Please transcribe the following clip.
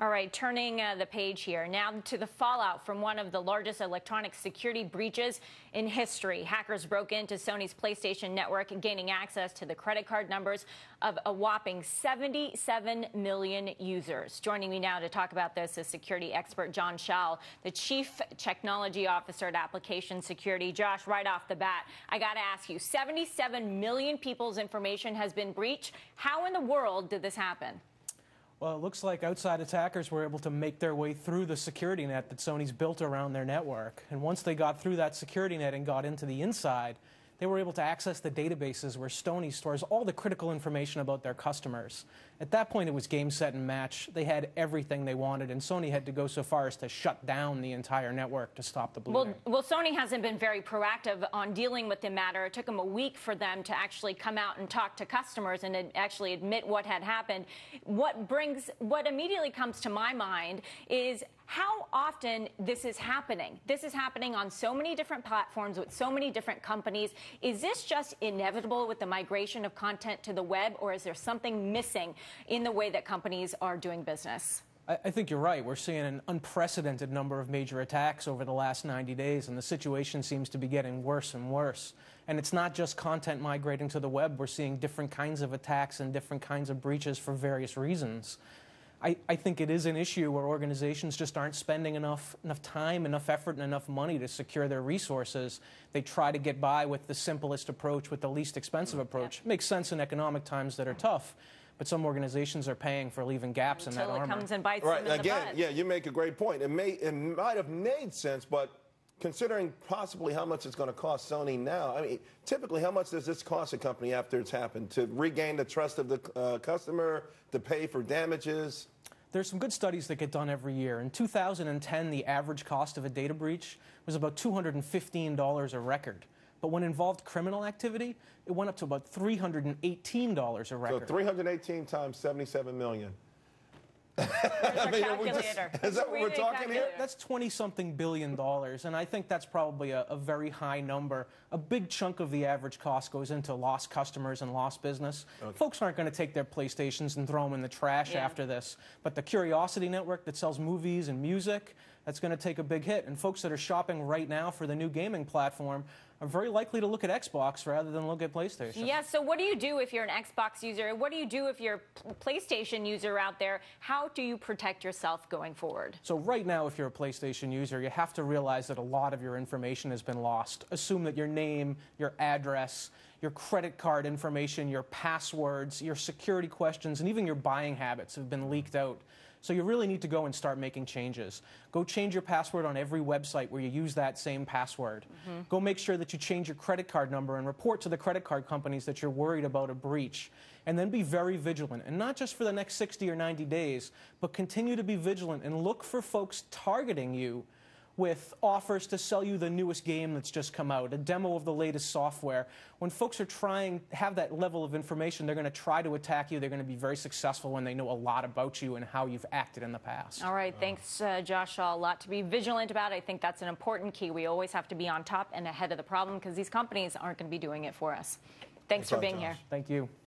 All right, turning the page here now to the fallout from one of the largest electronic security breaches in history. Hackers broke into Sony's PlayStation network, gaining access to the credit card numbers of a whopping 77 million users. Joining me now to talk about this is security expert John Shaul, the Chief Technology Officer at Application Security. Josh, right off the bat, I got to ask you, 77 million people's information has been breached. How in the world did this happen? Well, it looks like outside attackers were able to make their way through the security net that Sony's built around their network. And once they got through that security net and got into the inside, they were able to access the databases where Sony stores all the critical information about their customers. At that point, it was game, set, and match. They had everything they wanted, and Sony had to go so far as to shut down the entire network to stop the bleeding. Well, Sony hasn't been very proactive on dealing with the matter. It took them a week for them to actually come out and talk to customers and actually admit what had happened. What immediately comes to my mind is how often this is happening. This is happening on so many different platforms with so many different companies. Is this just inevitable with the migration of content to the web, or is there something missing in the way that companies are doing business? I think you're right. We're seeing an unprecedented number of major attacks over the last 90 days, and the situation seems to be getting worse and worse. And it's not just content migrating to the web. We're seeing different kinds of attacks and different kinds of breaches for various reasons. I think it is an issue where organizations just aren't spending enough time, enough effort, and enough money to secure their resources. They try to get by with the simplest approach, with the least expensive approach. It makes sense in economic times that are tough, but some organizations are paying for leaving gaps in that armor. Until it comes and bites them in the butt. Yeah, you make a great point. It might have made sense, but considering possibly how much it's going to cost Sony now, I mean, typically how much does this cost a company after it's happened to regain the trust of the customer, to pay for damages? There's some good studies that get done every year. In 2010, the average cost of a data breach was about $215 a record. But when involved criminal activity, it went up to about $318 a record. So 318 times 77 million. I mean, is that what we're talking here? That's 20-something billion dollars, and I think that's probably a very high number. A big chunk of the average cost goes into lost customers and lost business. Okay. Folks aren't going to take their PlayStations and throw them in the trash after this, but the Curiosity network that sells movies and music, that's going to take a big hit. And folks that are shopping right now for the new gaming platform are very likely to look at Xbox rather than look at PlayStation. Yeah, so what do you do if you're an Xbox user? What do you do if you're a PlayStation user out there? How do you protect yourself going forward? So right now, if you're a PlayStation user, you have to realize that a lot of your information has been lost. Assume that your name, your address, your credit card information, your passwords, your security questions, and even your buying habits have been leaked out. So you really need to go and start making changes. Go change your password on every website where you use that same password. Go make sure that you change your credit card number and report to the credit card companies that you're worried about a breach. And then be very vigilant, and not just for the next 60 or 90 days, but continue to be vigilant and look for folks targeting you with offers to sell you the newest game that's just come out, a demo of the latest software. When folks are trying to have that level of information, they're going to try to attack you. They're going to be very successful when they know a lot about you and how you've acted in the past. All right, thanks, Josh. A lot to be vigilant about. I think that's an important key. We always have to be on top and ahead of the problem because these companies aren't going to be doing it for us. Thanks for being here. Thank you.